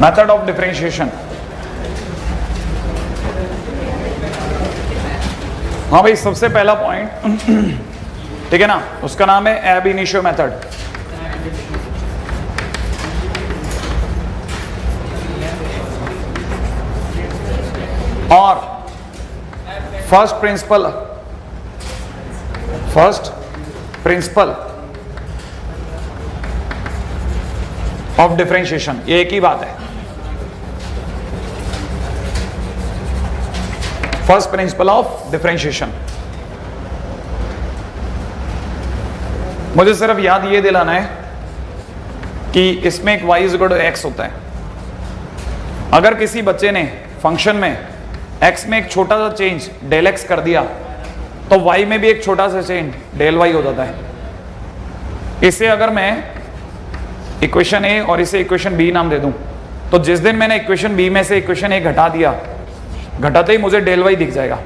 Method of differentiation. हाँ भाई, सबसे पहला पॉइंट ठीक है ना, उसका नाम है एब इनिशियो मेथड। और फर्स्ट प्रिंसिपल ऑफ डिफरेंशिएशन, ये एक ही बात है। फर्स्ट प्रिंसिपल ऑफ डिफरेंशिएशन, मुझे सिर्फ याद ये दिलाना है कि इसमें एक y इक्वल टू एक्स होता है। अगर किसी बच्चे ने फंक्शन में x में एक छोटा सा चेंज डेल x कर दिया तो y में भी एक छोटा सा चेंज डेल y हो जाता है। इसे अगर मैं इक्वेशन a और इसे इक्वेशन b नाम दे दूं, तो जिस दिन मैंने इक्वेशन b में से इक्वेशन a घटा दिया, घटाते ही मुझे डेल y दिख जाएगा।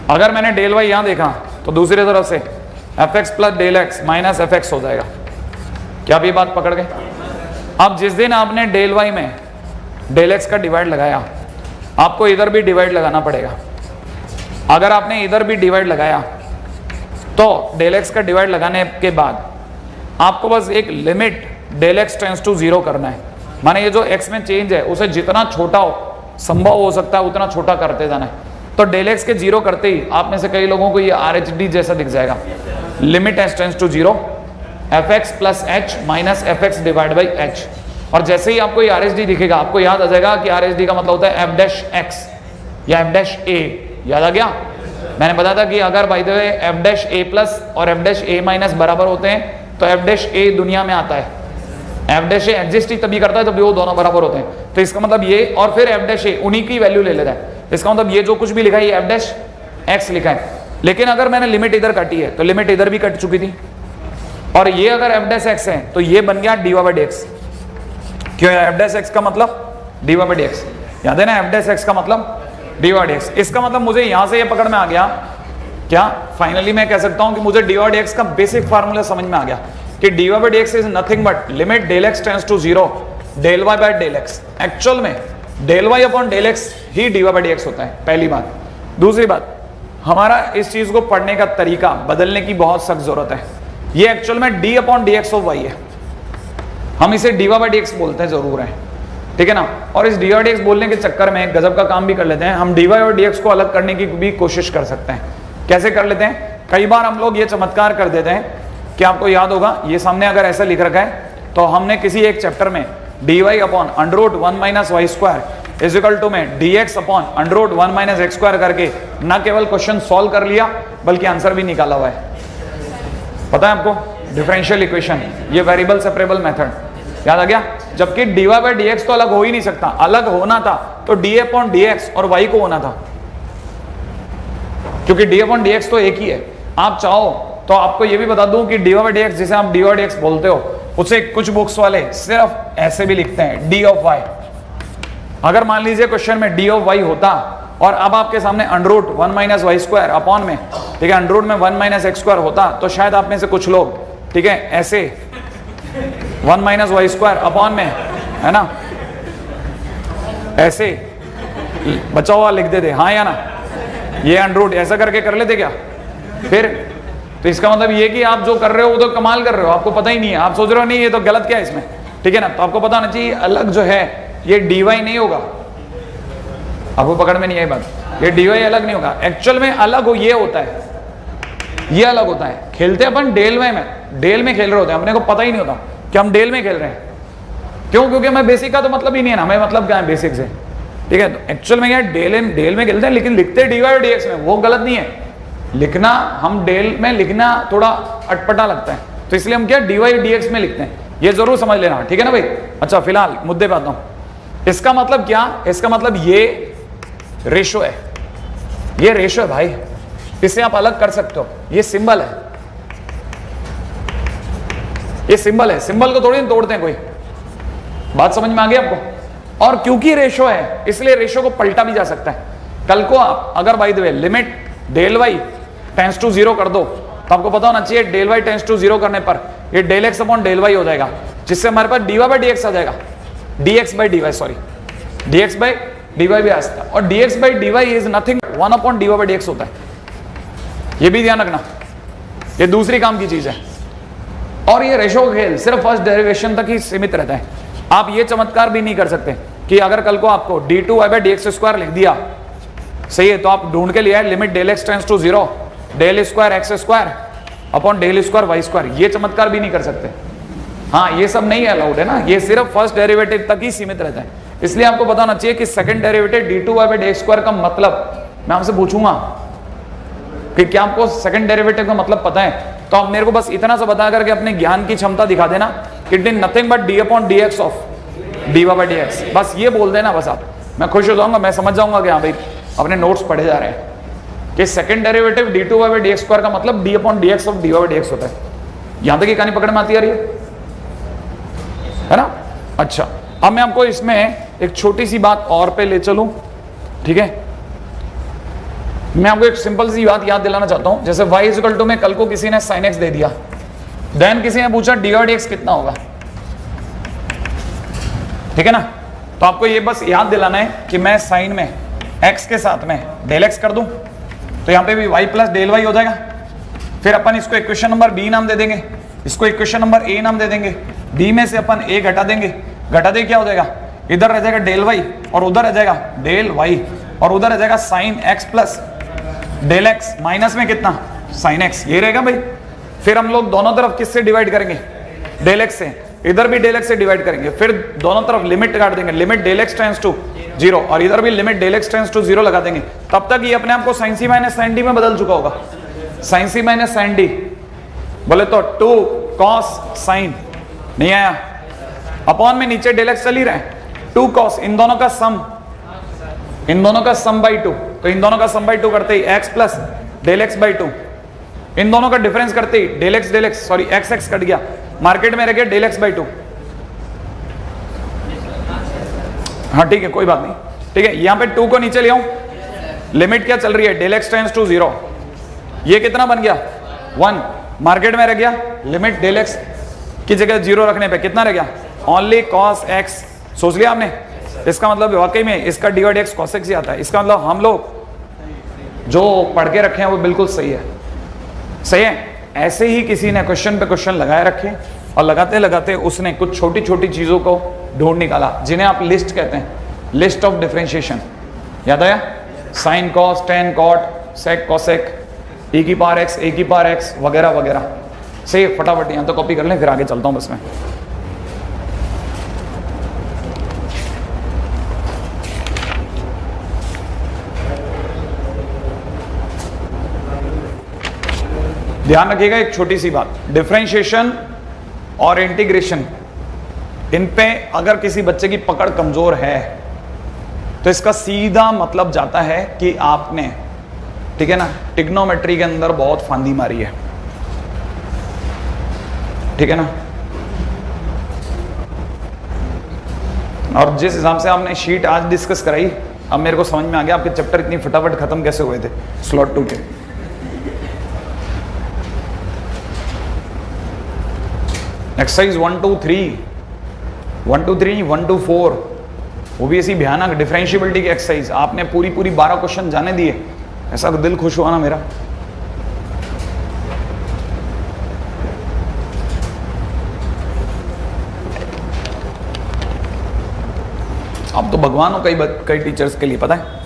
अगर मैंने डेल y यहां देखा तो दूसरी तरफ से fx plus del x minus fx हो जाएगा। क्या आप ये बात पकड़ गए? अब जिस दिन आपने डेल y में डेल x का डिवाइड लगाया, आपको इधर भी डिवाइड लगाना पड़ेगा। अगर आपने इधर भी डिवाइड लगाया तो डेल x का डिवाइड लगाने के बाद आपको बस एक limit del x tends to 0 करना है। माने ये जो x में चेंज है उसे जितना छोटा संभव हो सकता है उतना छोटा करते जाना है। तो डेल x के 0 करते ही आप में से कई लोगों को ये RHD जैसा दिख जाएगा। Limit h tends to 0 fx plus h minus fx divide by h। और जैसे ही आपको ये RHD दिखेगा, आपको याद आ जाएगा कि RHD का मतलब होता है f डैश x या f डैश a। याद आ गया? मैंने बताया था कि अगर by the way f dash a plus और f डैश a माइनस बराबर होते हैं तो f डैश a दुनिया में आता है। f डैश a एग्जिस्ट ही तभी करता है जब वो दोनों बराबर होते हैं। तो इसका मतलब ये, और फिर f डैश a उन्हीं की वैल्यू ले लेता है। इसका मतलब ये जो कुछ भी लिखा है ये f डैश x लिखा है। लेकिन अगर मैंने लिमिट इधर काटी है तो लिमिट इधर भी कट चुकी थी, और ये अगर f डैश x है तो ये बन गया dy बाई dx। क्यों? f डैश x का मतलब dy बाई dx। याद है ना, f डैश x का मतलब dy बाई dx। इसका मतलब मुझे यहां से ये पकड़ में आ गया, क्या फाइनली मैं कह सकता हूं कि मुझे dy बाई dx का बेसिक फार्मूला समझ में आ गया कि dy by dx is nothing but limit del x tends to 0 del y by del x। Actual में del y upon del x ही dy बाई dx होता है, पहली बात। दूसरी बात, हमारा इस चीज को पढ़ने का तरीका बदलने की बहुत सख्त जरूरत है। ये एक्चुअल में d upon dx of y है। हम इसे dy बाई dx बोलते हैं जरूर है, ठीक है ना। और इस dy बाई dx बोलने के चक्कर में गजब का काम भी कर लेते हैं। हम dy और dx को अलग करने की भी कोशिश कर सकते हैं। कैसे कर लेते हैं? कई बार हम लोग ये चमत्कार कर देते हैं कि आपको याद होगा, ये सामने अगर ऐसा लिख रखा है तो हमने किसी एक चैप्टर में dy upon under root 1 minus y square is equal to में dx upon under root 1 minus x square करके न केवल क्वेश्चन सॉल्व कर लिया बल्कि आंसर भी निकाला हुआ है। पता है आपको? डिफरेंशियल इक्वेशन, ये वेरिएबल सेपरेबल मेथड। याद आ गया? जबकि dy बाई dx तो अलग हो ही नहीं सकता। अलग होना था तो d अपॉन dx और y को होना था, क्योंकि d अपॉन dx तो एक ही है। आप चाहो तो आपको ये भी बता दूं कि dy बाई dx जिसे आप dy बाई dx बोलते हो उसे कुछ बुक्स वाले सिर्फ ऐसे भी लिखते हैं, d ऑफ y। अगर मान लीजिए क्वेश्चन में d ऑफ y होता और अब आपके सामने under root 1 minus y square upon में, ठीक है, अंडर रूट में 1 माइनस एक्स स्क्वायर होता, तो शायद आप में से कुछ लोग, ठीक है, ऐसे 1 माइनस वाई स्क्वायर अपॉन में, है ना, ऐसे बचा हुआ लिख देते, हाँ या ना, ये अंडर रूट ऐसा करके कर लेते क्या? फिर तो इसका मतलब ये कि आप जो कर रहे हो वो तो कमाल कर रहे हो, आपको पता ही नहीं है। आप सोच रहे हो नहीं ये तो गलत क्या है इसमें, ठीक है ना। तो आपको पता होना चाहिए अलग जो है ये dy नहीं होगा। आपको पकड़ में नहीं आई बात? ये dy अलग नहीं होगा। एक्चुअल में अलग हो ये होता है, ये अलग होता है। खेलते अपन डेल में डेल में खेल रहे होते हैं, अपने को पता ही नहीं होता कि हम डेल में खेल रहे हैं। क्यों? क्योंकि हमें बेसिक का तो मतलब ही नहीं है ना, हमें मतलब क्या है बेसिक से, ठीक है। तो एक्चुअल में क्या डेल में खेलते हैं, लेकिन लिखते dy और dx में, वो गलत नहीं है। लिखना, हम डेल में लिखना थोड़ा अटपटा लगता है, तो इसलिए हम क्या dy dx में लिखते हैं। ये जरूर समझ लेना, ठीक है ना भाई। अच्छा, फिलहाल मुद्दे पे आता हूं। इसका मतलब क्या? इसका मतलब ये रेशो है, ये रेशो है भाई, इसे आप अलग कर सकते हो। ये सिंबल है, ये सिंबल है, सिंबल को थोड़ी तोड़ते हैं कोई। बात समझ में आ गई आपको? और क्योंकि रेशो है इसलिए रेशो को पलटा भी जा सकता है। कल को आप अगर by the way limit del y tends to 0 कर दो तो आपको पता होना चाहिए डेल y टेंस टू 0 करने पर ये del x upon del y हो जाएगा, जिससे हमारे पास dy बाई dx आ जाएगा। dx by dy, sorry dx by dy भी आ सकता है, और dx by dy is nothing 1 dy by dx होता है, ये भी ध्यान रखना, ये दूसरी काम की चीज है। और ये रेशो का खेल सिर्फ फर्स्ट डेरिवेशन तक ही सीमित रहता है। आप ये चमत्कार भी नहीं कर सकते कि अगर कल को आपको d2y by dx स्क्वायर लिख दिया, सही है, तो आप ढूंढ के लिया है limit del x tends to 0 del square x square upon del square y square, ये चमत्कार भी नहीं कर सकते। हाँ, ये सब नहीं अलाउड है ना, ये सिर्फ फर्स्ट डेरिवेटिव तक ही सीमित रहता है। इसलिए आपको पता होना चाहिए कि second derivative d2y by dx square का मतलब, मैं आपसे पूछूंगा कि क्या आपको सेकंड डेरिवेटिव का मतलब पता है, तो आप मेरे को बस इतना सा बता करके अपने ज्ञान की क्षमता दिखा देना कि it is nothing but d upon dx of dy by dx, बस ये बोल देना बस आप, मैं खुश हो जाऊंगा, मैं समझ जाऊंगा कि हाँ भाई अपने नोट्स पढ़े जा रहे हैं कि second derivative d2y by dx square का मतलब d upon dx of dy by dx होता है। यहां तक ये कहानी पकड़ में आती आ रही है ना? अच्छा, अब मैं आपको इसमें एक छोटी सी बात और पे ले चलूं, ठीक है? मैं आपको एक सिंपल सी बात याद दिलाना चाहता हूं, जैसे y इक्वल टू में कल को किसी ने sin x दे दिया, देन किसी ने पूछा dy by dx कितना होगा, ठीक है ना? तो आपको ये बस याद दिलाना है कि मैं साइन में x के साथ में डेल x कर दूं तो यहां पे भी y प्लस डेल y हो जाएगा। फिर अपन इसको इक्वेशन नंबर b नाम दे देंगे, इसको इक्वेशन नंबर a नाम दे देंगे, b में से अपन a घटा देंगे, घटा दे क्या हो जाएगा, इधर रह जाएगा डेल y और उधर रह जाएगा डेल y और उधर रह जाएगा sine x plus del x minus में कितना साइन x, ये रहेगा भाई। फिर हम लोग दोनों तरफ किससे डिवाइड करेंगे, डेल x से, इधर भी डेल x से डिवाइड करेंगे, फिर दोनों तरफ लिमिट काट देंगे, limit del x tends to 0 और इधर भी limit del x tends to 0 लगा देंगे। तब तक ये अपने आप को sin c minus sin d में बदल चुका होगा, sin c minus sin d, बोले तो 2 cos sin नहीं आया, अपॉन में नीचे डेल x चल ही रहा है, 2 cos, इन दोनों का सम, इन दोनों का सम बाई 2, तो इन दोनों का सम बाई 2 करते ही x plus del x by 2, इन दोनों का डिफरेंस करते ही del x sorry x x cut गया, मार्केट में रह गया डेल x बाई 2। हाँ ठीक है, कोई बात नहीं, ठीक है, यहां पे 2 को नीचे ले आऊं, लिमिट क्या चल रही है डेल x टेंड्स टू 0, ये कितना बन गया 1, मार्केट में रह गया लिमिट डेल x की जगह 0 रखने पे कितना रह गया ओनली cos x। सोच लिया आपने, इसका मतलब वाकई में इसका dy dx cos x ही आता है, इसका मतलब हम लोग जो पढ़ के रखे हैं वो बिल्कुल सही है, सही है। ऐसे ही किसी ने क्वेश्चन पे क्वेश्चन लगाए रखे और लगाते लगाते उसने कुछ छोटी छोटी चीजों को ढूंढ निकाला, जिन्हें आप लिस्ट कहते हैं, लिस्ट ऑफ डिफरेंशिएशन, याद आया, sine cos tan cot sec cosec e की पावर x वगैरह वगैरह। सही, फटाफट यहाँ तो कॉपी कर लें, फिर आगे चलता हूँ बस मैं। ध्यान रखिएगा एक छोटी सी बात, डिफरेंशिएशन और इंटीग्रेशन, इन पे अगर किसी बच्चे की पकड़ कमजोर है तो इसका सीधा मतलब जाता है कि आपने, ठीक है ना, ट्रिग्नोमेट्री के अंदर बहुत फांदी मारी है, ठीक है ना। और जिस हिसाब से आपने शीट आज डिस्कस कराई, अब मेरे को समझ में आ गया आपके चैप्टर इतनी फटाफट खत्म कैसे हुए थे स्लॉट 2 के। एक्सरसाइज 1 2 3 1 2 4 वो भी ऐसी भयानक डिफरेंशिएबिलिटी की एक्सरसाइज, आपने पूरी 12 क्वेश्चन जाने दिए, ऐसा दिल खुश हुआ ना मेरा। अब तो भगवान हो कई टीचर्स के लिए, पता है।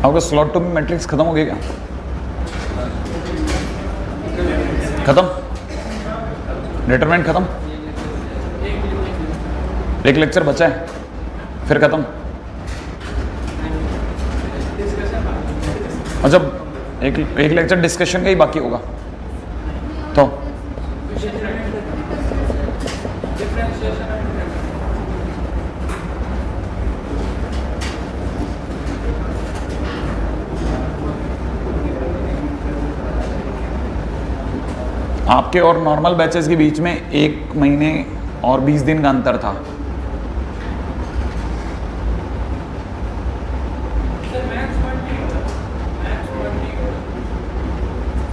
आपका स्लॉट 2 में मैट्रिक्स खत्म हो गया क्या? खत्म, डिटरमिनेंट खत्म, एक लेक्चर बचा है फिर खत्म। अच्छा एक लेक्चर डिस्कशन का ही बाकी होगा। तो आपके और नॉर्मल बैचेस के बीच में 1 महीने और 20 दिन का अंतर था।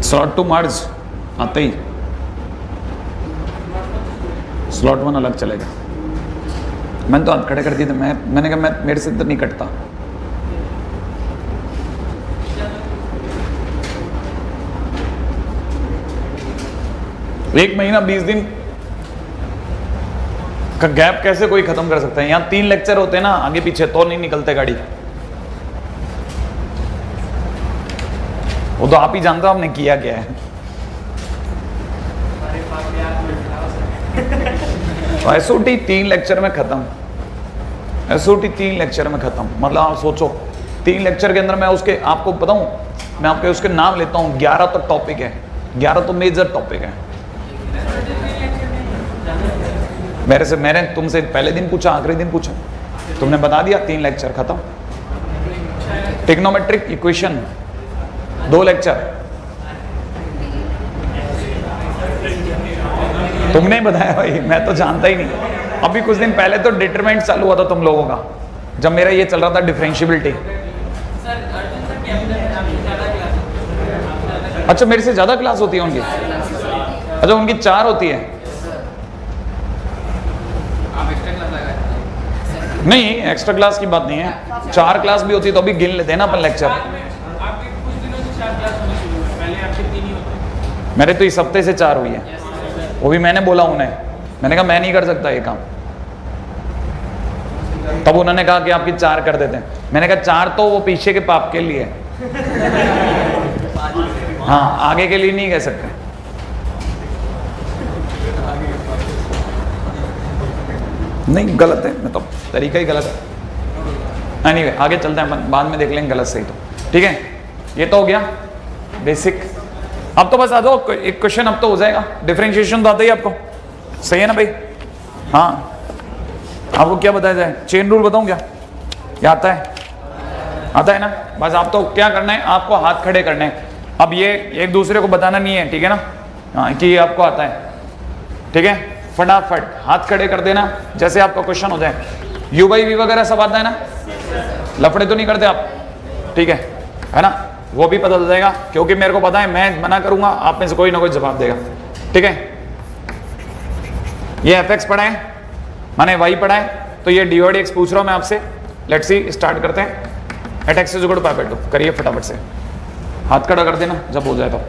स्लॉट 2 मर्ज आते ही स्लॉट 1 अलग चलेगा। मैंने तो हाथ खड़े कर दिए थे, मैंने कहा मेरे से तो नहीं कटता। एक महीना 20 दिन का गैप कैसे कोई खत्म कर सकता है? यहां 3 लेक्चर होते हैं ना आगे पीछे, तो नहीं निकलते गाड़ी। वो तो आप ही जानते हो आपने किया क्या है। एसओटी 3 लेक्चर में खत्म, एसओटी 3 लेक्चर में खत्म। मतलब आप सोचो 3 लेक्चर के अंदर मैं उसके आपको बताऊं, मैं आपके उसके नाम लेता हूं। 11 तो टॉपिक है, 11 तो मेजर टॉपिक है। मैंने तुमसे पहले दिन पूछा, आखिरी दिन पूछा, तुमने बता दिया 3 लेक्चर खत्म। ट्रिग्नोमेट्रिक इक्वेशन 2 लेक्चर, तुमने ही बताया भाई, मैं तो जानता ही नहीं। अभी कुछ दिन पहले तो डिटरमिनेंट चालू हुआ था तुम लोगों का, जब मेरा ये चल रहा था डिफरेंशियबिलिटी। अच्छा, मेरे से ज्यादा क्लास होती है उनकी? अच्छा, उनकी 4 होती है। नहीं, एक्स्ट्रा क्लास की बात नहीं है, 4 क्लास भी होती तो अभी गिन लेते हैं ना अपन लेक्चर। मेरे तो इस हफ्ते से 4 हुई है, वो भी मैंने बोला उन्हें, मैंने कहा मैं नहीं कर सकता ये काम। तब उन्होंने कहा कि आपकी 4 कर देते हैं। मैंने कहा 4 तो वो पीछे के पाप के लिए, हाँ आगे के लिए नहीं कह सकते। नहीं गलत है, मतलब तरीका ही गलत है। एनीवे आगे चलते हैं, बाद में देख लेंगे गलत सही तो। ठीक है, ये तो हो गया बेसिक। अब तो बस आ जाओ, एक क्वेश्चन अब तो हो जाएगा। डिफरेंशिएशन तो आता ही आपको, सही है ना भाई? हाँ, आपको क्या बताया जाए? चेन रूल बताऊं क्या आता है? आता है ना? बस आप तो क्या करना है, आपको हाथ खड़े करने हैं। अब ये एक दूसरे को बताना नहीं है, ठीक है ना? हाँ, कि ये आपको आता है, ठीक है? फटाफट हाथ खड़े कर देना जैसे आपका क्वेश्चन हो जाए। यू बाई वी वगैरह सब आता है ना? लफड़े तो नहीं करते आप, ठीक है ना? वो भी पता चल जाएगा, क्योंकि मेरे को पता है मैं मना करूंगा, आप में से कोई ना कोई जवाब देगा, ठीक है? ये एफ एक्स पढ़ा है, माने वाई पढ़ा है, तो ये डी और एक्स पूछ रहा हूं मैं आपसे। लेट्स सी, स्टार्ट करते हैं। At x is equal to pi by 2 करिए फटाफट से, हाथ खड़ा कर देना जब हो जाए तो।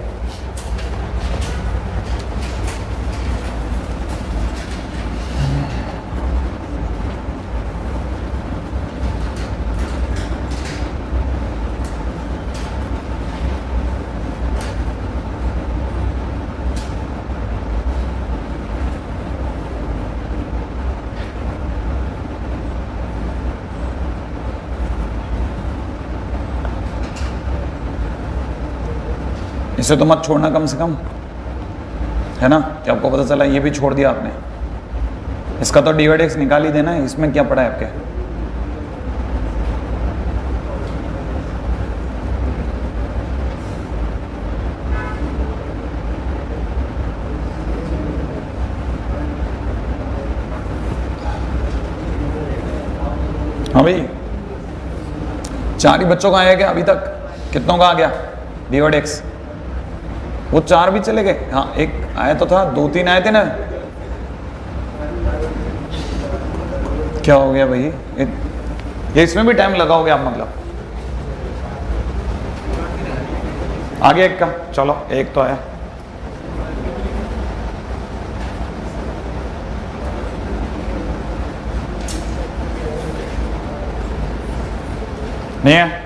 इसे तो मत छोड़ना कम से कम, है ना? कि आपको पता चला ये भी छोड़ दिया आपने। इसका तो डी वाई एक्स निकाल ही देना है, इसमें क्या पड़ा है आपके? हाँ भाई, 4 ही बच्चों का आया क्या अभी तक? कितनों का आ गया डी वाई एक्स? वो 4 भी चले गए? हाँ, एक आया तो था, 2-3 आए थे ना। क्या हो गया भाई? ये इसमें भी टाइम लगाओगे आप मतलब? आगे एक का, चलो एक तो आया। नहीं है?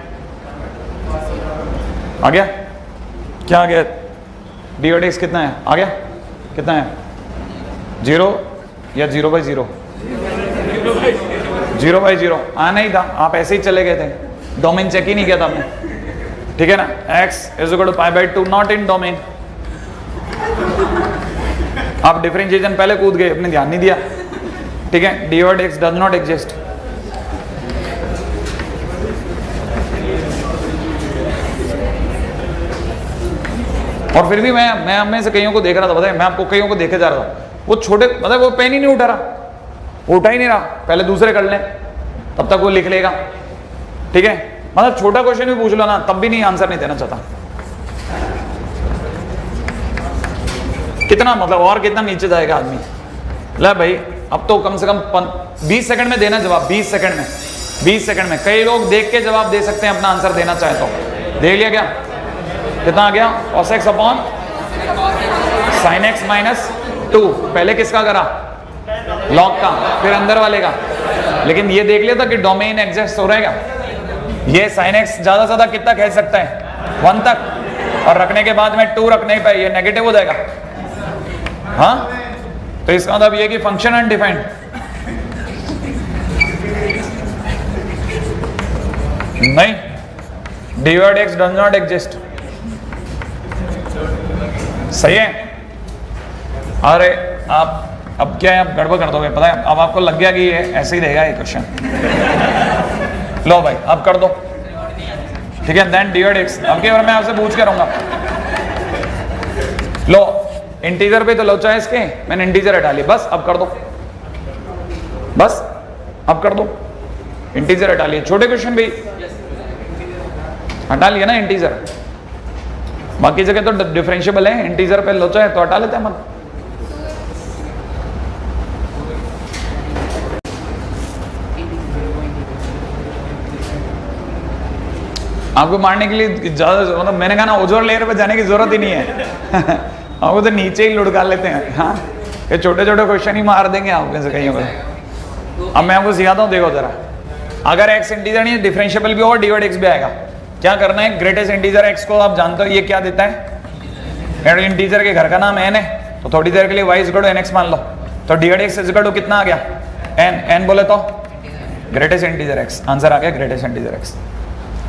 आ गया? क्या आ गया? डी और एक्स कितना है? आ गया? कितना है? 0 या 0/0? 0/0 आना ही था, आप ऐसे ही चले गए थे। डोमेन चेक ही नहीं किया था आपने। ठीक है ना, x is equal to pi by 2 not in domain. आप डिफरेंशिएशन पहले कूद गए, अपने ध्यान नहीं दिया, ठीक है। dy dx does not exist. और फिर भी मैं में से कईयों को देख रहा था, बताए मैं आपको कईयों को देखे जा रहा था, वो छोटे मतलब वो पेन ही नहीं उठा रहा, वो उठा ही नहीं रहा, पहले दूसरे कर लें तब तक वो लिख लेगा, ठीक है। मतलब छोटा क्वेश्चन भी पूछ लो ना तब भी नहीं आंसर नहीं देना चाहता। कितना मतलब और कितना नीचे जाएगा आदमी। ले भाई अब तो कम से कम 20 सेकंड में देना जवाब, 20 सेकंड में, 20 सेकंड में। कई लोग देख के जवाब दे सकते हैं अपना आंसर देना चाहे तो। देख लिया क्या, कितना आ गया, cos x upon sin x minus 2। पहले किसका करा, लॉग का, फिर अंदर वाले का। लेकिन ये देख लिया था कि डोमेन एग्जिस्ट हो रहेगा। ये sin x ज्यादा से ज्यादा कितना कह सकता है, 1 तक, और रखने के बाद में 2 रखने पे ये नेगेटिव हो जाएगा। हाँ तो इसका मतलब ये कि फंक्शन अनडिफाइंड। नहीं, dy dx does not exist. सही है। अरे आप अब क्या है, आप गड़बड़ कर दोगे, पता है। अब आपको लग गया कि ये ऐसे ही रहेगा ये क्वेश्चन। लो भाई अब कर दो, ठीक है। देन dy dx अब की बार मैं आपसे पूछ के रहूंगा। लो इंटीजर पे तो लोचा है इसके, मैंने इंटीजर हटा लिया, बस अब कर दो, बस अब कर दो। इंटीजर हटा लिया, छोटे क्वेश्चन भी हटा लिया ना इंटीजर, बाकी जगह तो डिफरेंशिएबल है, इंटीजर पे लोचा है तो हटा लेते हैं मत। आपको मारने के लिए ज्यादा मतलब मैंने कहा ना ओजोन लेयर पे जाने की जरूरत ही नहीं है। आपको तो नीचे ही लुढ़का लेते हैं। हाँ ये छोटे छोटे क्वेश्चन ही मार देंगे आप में से कहीं को। अब मैं आपको सिखाता हूँ, देखो जरा, अगर x इंटीजर नहीं है, डिफरेंशिएबल भी होगा, dy dx भी आएगा। क्या करना है, ग्रेटेस्ट इंटीजर x को आप जानते हो ये क्या देता है, इंटीजर के घर का नाम n है, तो थोड़ी देर के लिए y इक्वल टू nx मान लो, तो dy dx इक्वल टू कितना आ गया, n बोले तो ग्रेटेस्ट इंटीजर x, आंसर आ गया ग्रेटेस्ट इंटीजर x।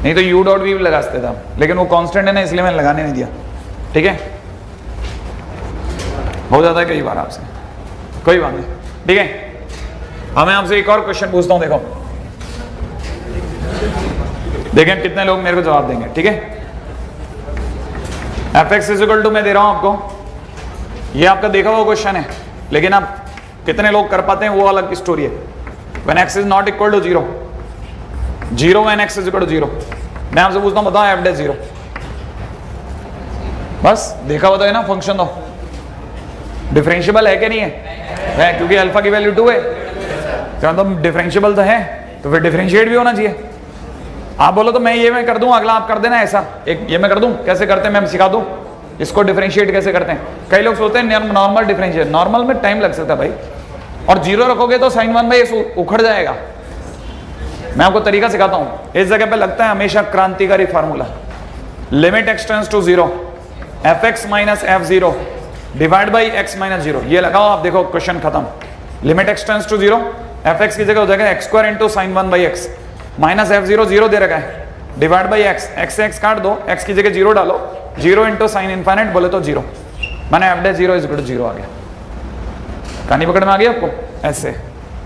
नहीं तो u डॉट v भी लगा सकते थे, लेकिन वो कांस्टेंट है ना, इसलिए मैंने लगाने नहीं दिया, ठीक है। हो जाता है कई बार आपसे, कोई बात नहीं, ठीक है। अब मैं आपसे एक और क्वेश्चन पूछता हूं, देखो देखें कितने लोग मेरे को जवाब देंगे, ठीक है। fx इज इक्वल टू मैं दे रहा हूं आपको, ये आपका देखा हुआ क्वेश्चन है, लेकिन आप कितने लोग कर पाते हैं वो अलग स्टोरी है। When x is not equal to 0, 0 when x is equal to 0, मैं आपसे पूछता हूं बताओ f डैश 0, बस देखा हुआ तो है ना फंक्शन, तो डिफरेंशिएबल है कि नहीं है, क्योंकि अल्फा की वैल्यू 2 है, तो मतलब डिफरेंशिएबल तो है, तो फिर डिफरेंशिएट भी होना चाहिए। आप बोलो तो मैं कर दूं, अगला आप कर देना ऐसा, एक ये मैं कर दूं, कैसे करते हैं मैं सिखा दूं, इसको डिफरेंशिएट कैसे करते हैं। कई लोग सोचते हैं नॉर्मल डिफरेंशिएट, नॉर्मल में टाइम लग सकता है भाई, और 0 रखोगे तो sin 1/x उखड़ जाएगा। मैं आपको तरीका सिखाता हूं, इस जगह पे लगता है हमेशा क्रांतिकारी formula, limit x tends to 0 fx minus f0 divide by x minus 0, ये लगाओ आप, देखो क्वेश्चन खत्म। Limit x tends to 0, fx की जगह हो जाएगा x square into sin 1/x minus f0, 0 दे रखा है, डिवाइड बाई x, x से x काट दो, x की जगह 0 डालो, 0 इंटू साइन इनफाइनाइट बोले तो 0, मैंने f dash 0 is equal to 0 आ गया। कहानी पकड़ में आ गई आपको ऐसे,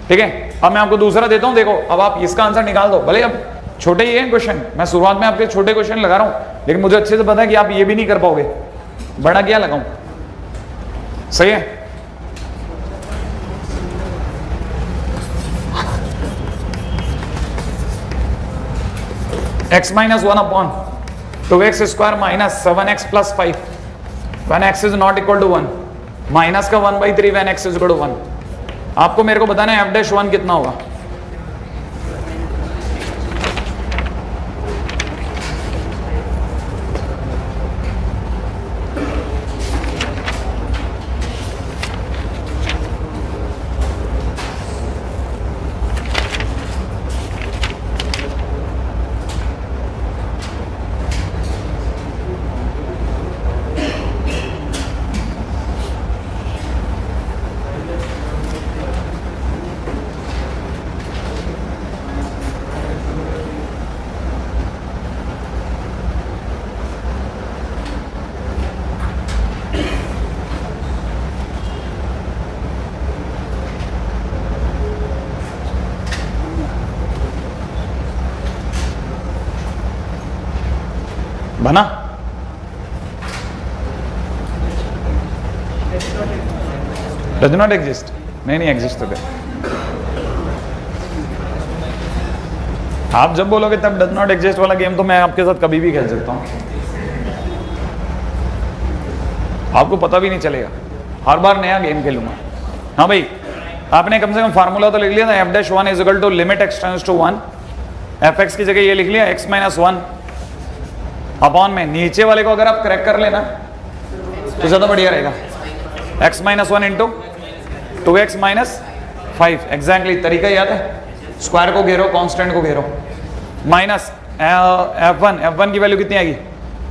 ठीक है। अब मैं आपको दूसरा देता हूं, देखो अब आप इसका आंसर निकाल दो, भले अब छोटे ही हैं क्वेश्चन, मैं शुरुआत में आपके छोटे क्वेश्चन लगा रहा हूं, लेकिन मुझे अच्छे से पता है कि आप ये भी नहीं कर पाओगे, बड़ा क्या लगाऊं, सही है। x minus 1 upon 2x square minus 7x plus 5 when x is not equal to 1, minus का 1/3 when x is equal to 1। आपको मेरे को बताना है f डैश 1 कितना होगा। बना? Does not exist? नहीं एग्जिस्ट होते। आप जब बोलोगे तब डज नॉट एग्जिस्ट वाला गेम तो मैं आपके साथ कभी भी खेल सकता हूं, आपको पता भी नहीं चलेगा, हर बार नया गेम खेलूंगा। हाँ भाई, आपने कम से कम फार्मूला तो लिख लिया था, f'1 is equal to limit x tends to 1, fx की जगह ये लिख लिया x माइनस 1 अपॉन में, नीचे वाले को अगर आप क्रैक कर लेना तो ज्यादा बढ़िया रहेगा, x minus 1 into 2x minus 5, exactly तरीका याद है, स्क्वायर को घेरो, कांस्टेंट को घेरो, माइनस f1 की वैल्यू कितनी आएगी,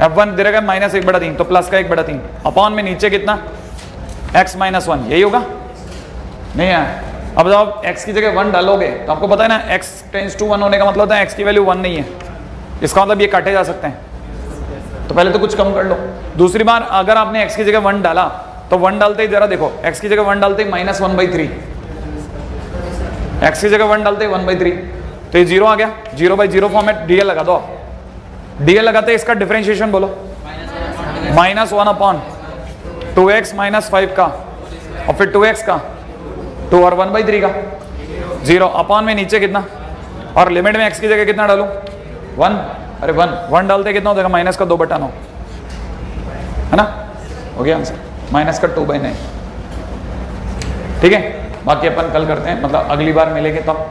f1 दे रखा है माइनस 1/3, तो प्लस का 1/3 अपॉन में नीचे कितना x माइनस 1, यही होगा नहीं है। अब जब आप x की जगह 1 डालोगे तो आपको पता है ना x टेंड्स टू 1 होने का मतलब होता है x की वैल्यू 1 नहीं है, इसका मतलब ये काटे जा सकते हैं, तो पहले तो कुछ कम कर लो। दूसरी बार अगर आपने x की जगह 1 डाला तो 1 डालते ही जरा देखो, x की जगह 1 डालते ही माइनस 1/3, x की जगह 1 डालते ही 1/3, तो ये 0 आ गया, 0/0 फॉर्म में dl लगा दो, dl लगाते ही इसका डिफरेंशिएशन बोलो, माइनस 1 अपॉन 2x माइनस 5 का और फिर 2x का 2 और 1/3 का 0 अपॉन में नीचे कितना, और लिमिट में x की जगह कितना डालूं 1, अरे 1 डालते कितना हो जाएगा माइनस का 2/9 है ना, हो गया आंसर, माइनस का 2/9। ठीक है, बाकी अपन कल करते हैं, मतलब अगली बार मिलेंगे तब।